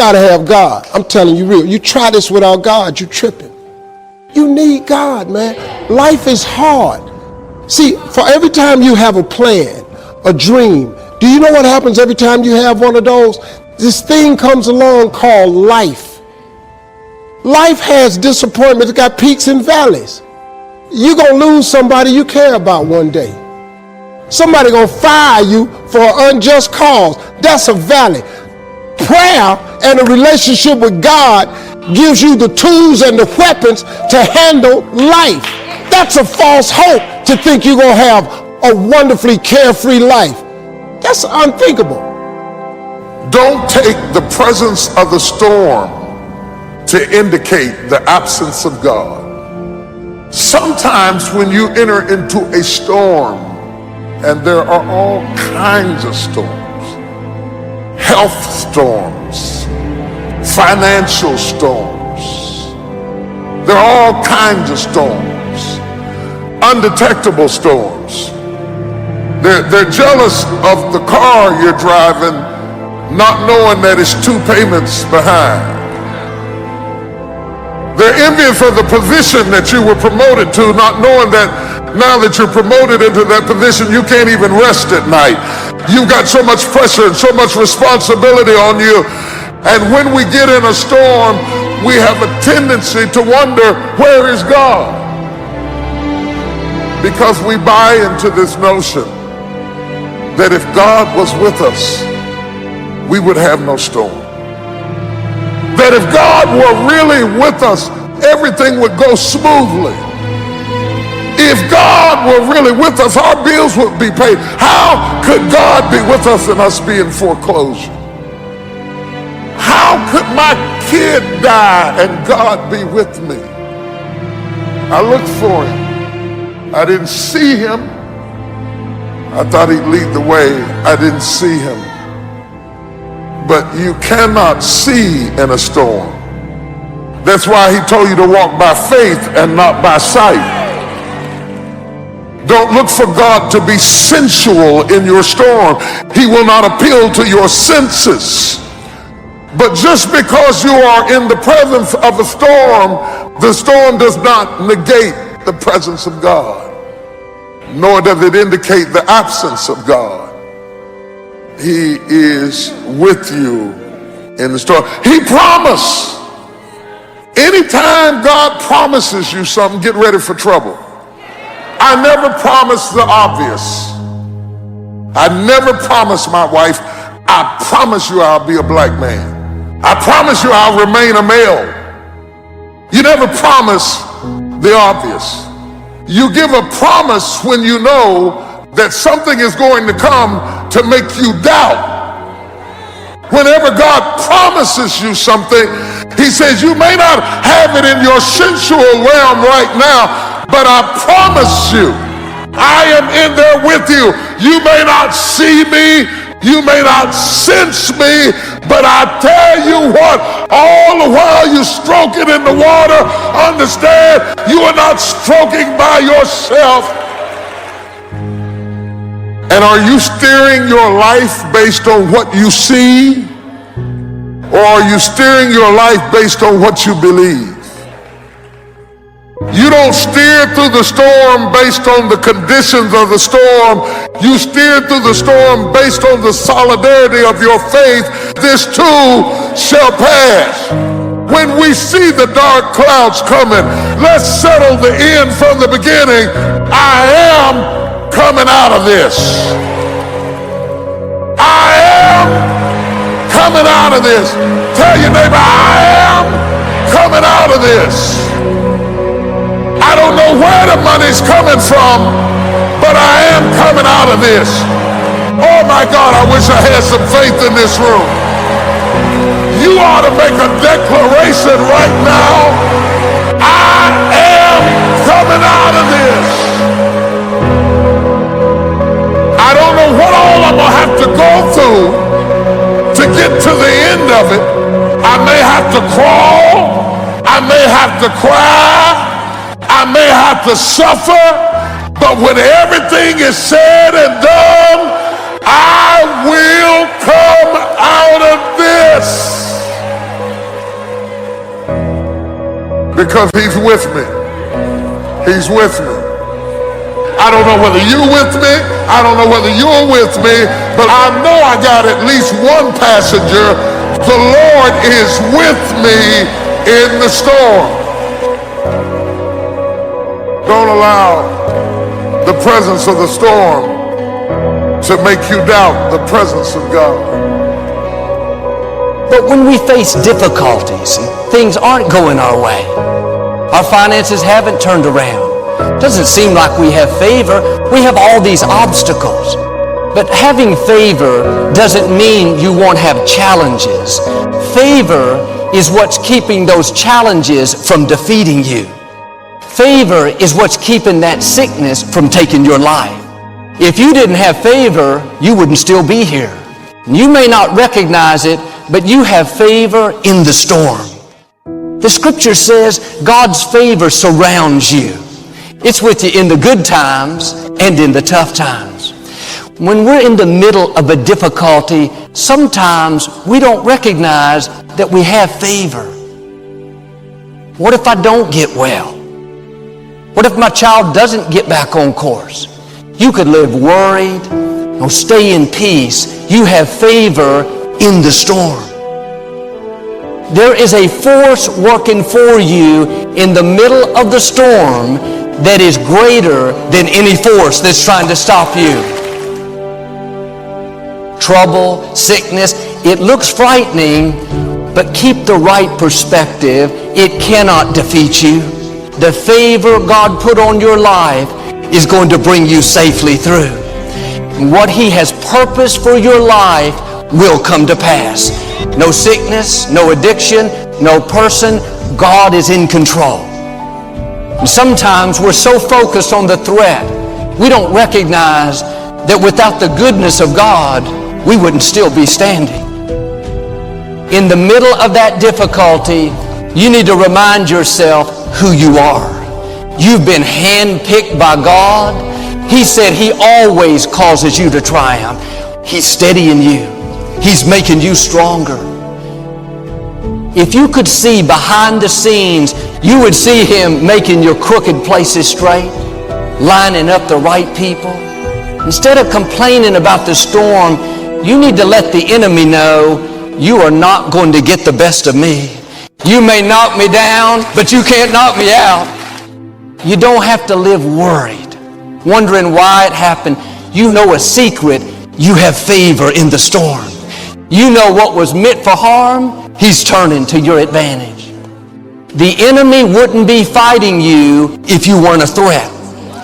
got to have God. I'm telling you real. You try this without God, you tripping. You need God, man. Life is hard. See, for every time you have a plan, a dream, do you know what happens every time you have one of those? This thing comes along called life. Life has disappointments. It got peaks and valleys. You're going to lose somebody you care about one day. Somebody going to fire you for an unjust cause. That's a valley. Prayer and a relationship with God gives you the tools and the weapons to handle life. That's a false hope to think you're going to have a wonderfully carefree life. That's unthinkable. Don't take the presence of the storm to indicate the absence of God. Sometimes when you enter into a storm, and there are all kinds of storms, health storms, financial storms, there are all kinds of storms, undetectable storms. They're jealous of the car you're driving, not knowing that it's 2 payments behind. They're envious of the position that you were promoted to, not knowing that now that you're promoted into that position, you can't even rest at night. You've got so much pressure and so much responsibility on you. And when we get in a storm, we have a tendency to wonder, where is God? Because we buy into this notion that if God was with us, we would have no storm. That if God were really with us, everything would go smoothly. If God were really with us, our bills would be paid. How could God be with us and us be in foreclosure? How could my kid die and God be with me? I looked for him. I didn't see him. I thought he'd lead the way. I didn't see him. But you cannot see in a storm. That's why he told you to walk by faith and not by sight. Don't look for God to be sensual in your storm. He will not appeal to your senses. But just because you are in the presence of a storm, the storm does not negate the presence of God, nor does it indicate the absence of God. He is with you in the storm. He promised. Anytime God promises you something, get ready for trouble. I never promised the obvious. I never promised my wife, I promise you I'll be a black man. I promise you I'll remain a male. You never promise the obvious. You give a promise when you know that something is going to come to make you doubt. Whenever God promises you something, he says you may not have it in your sensual realm right now, but I promise you, I am in there with you. You may not see me, you may not sense me, but I tell you what, all the while you stroke it in the water, understand you are not stroking by yourself. And are you steering your life based on what you see? Or are you steering your life based on what you believe? You don't steer through the storm based on the conditions of the storm. You steer through the storm based on the solidarity of your faith. This too shall pass. When we see the dark clouds coming, let's settle the end from the beginning. I am coming out of this. I am coming out of this. Tell your neighbor, I am coming out of this. I don't know where the money's coming from, but I am coming out of this. Oh my God, I wish I had some faith in this room. You ought to make a declaration right now. I am coming out of this. I don't know what all I'm gonna have to go through to get to the end of it. I may have to crawl, I may have to cry, I may have to suffer, but when everything is said and done, I will come out of this. because he's with me. He's with me. I don't know whether you're with me. I don't know whether you're with me, but I know I got at least one passenger. The Lord is with me in the storm. Don't allow the presence of the storm to make you doubt the presence of God. But when we face difficulties and things aren't going our way, our finances haven't turned around, doesn't seem like we have favor, we have all these obstacles. But having favor doesn't mean you won't have challenges. Favor is what's keeping those challenges from defeating you. Favor is what's keeping that sickness from taking your life. If you didn't have favor, you wouldn't still be here. You may not recognize it, but you have favor in the storm. The scripture says God's favor surrounds you. It's with you in the good times and in the tough times. When we're in the middle of a difficulty, sometimes we don't recognize that we have favor. What if I don't get well? What if my child doesn't get back on course? You could live worried or stay in peace. You have favor in the storm. There is a force working for you in the middle of the storm that is greater than any force that's trying to stop you. Trouble, sickness, it looks frightening, but keep the right perspective. It cannot defeat you. The favor God put on your life is going to bring you safely through. And what He has purposed for your life will come to pass. No sickness, no addiction, no person. God is in control. And sometimes we're so focused on the threat, we don't recognize that without the goodness of God, we wouldn't still be standing. In the middle of that difficulty, you need to remind yourself who you are. You've been handpicked by God. He said He always causes you to triumph. He's steadying you. He's making you stronger. If you could see behind the scenes, you would see Him making your crooked places straight, lining up the right people. Instead of complaining about the storm, you need to let the enemy know you are not going to get the best of me. You may knock me down, but you can't knock me out. You don't have to live worried, wondering why it happened. You know a secret. You have favor in the storm. You know what was meant for harm, He's turning to your advantage. The enemy wouldn't be fighting you if you weren't a threat.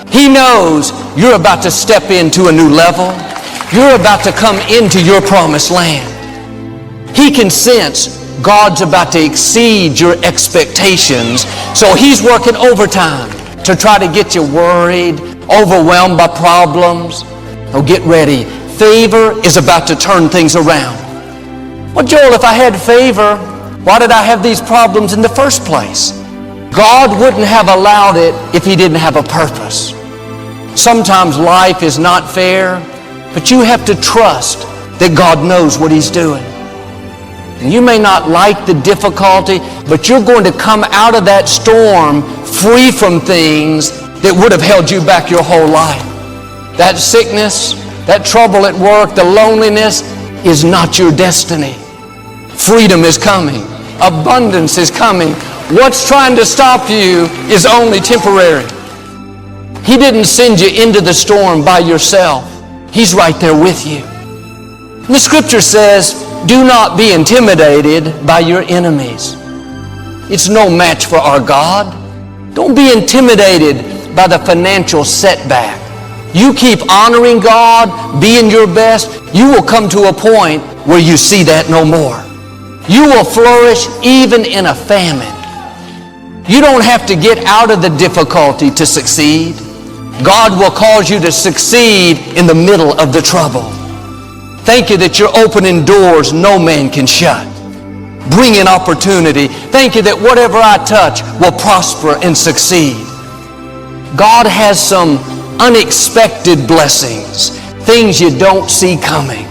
He knows you're about to step into a new level. You're about to come into your promised land. He can sense God's about to exceed your expectations, so He's working overtime to try to get you worried, overwhelmed by problems. Oh, get ready. Favor is about to turn things around. Well, Joel, if I had favor, why did I have these problems in the first place? God wouldn't have allowed it if He didn't have a purpose. Sometimes life is not fair, but you have to trust that God knows what He's doing. And you may not like the difficulty, but you're going to come out of that storm free from things that would have held you back your whole life. That sickness, that trouble at work, the loneliness is not your destiny. Freedom is coming. Abundance is coming. What's trying to stop you is only temporary. He didn't send you into the storm by yourself. He's right there with you. And the scripture says, do not be intimidated by your enemies. It's no match for our God. Don't be intimidated by the financial setback. You keep honoring God, being your best, you will come to a point where you see that no more. You will flourish even in a famine. You don't have to get out of the difficulty to succeed. God will cause you to succeed in the middle of the trouble. Thank you that you're opening doors no man can shut. Bringing opportunity. Thank you that whatever I touch will prosper and succeed. God has some unexpected blessings, things you don't see coming.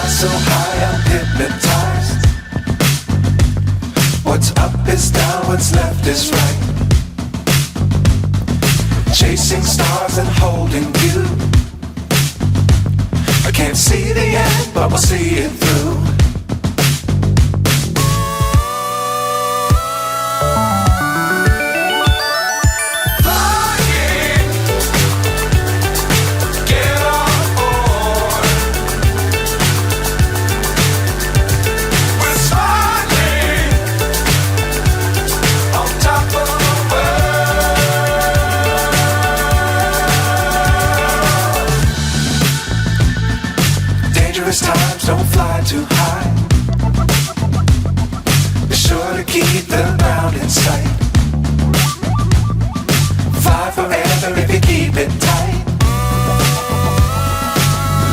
so high I'm hypnotized. What's up is down, what's left is right. Chasing stars and holding you. I can't see the end, but we'll see it through. Times don't fly too high. Be sure to keep the ground in sight. Fly forever if you keep it tight.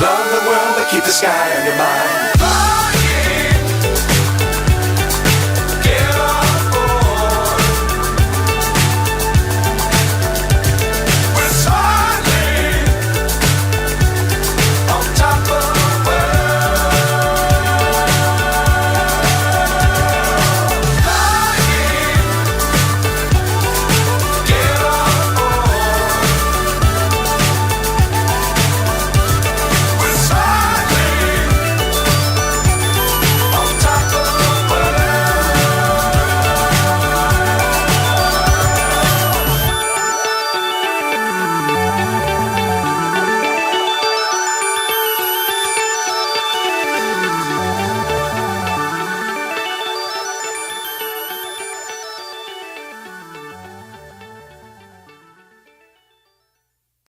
Love the world but keep the sky on your mind.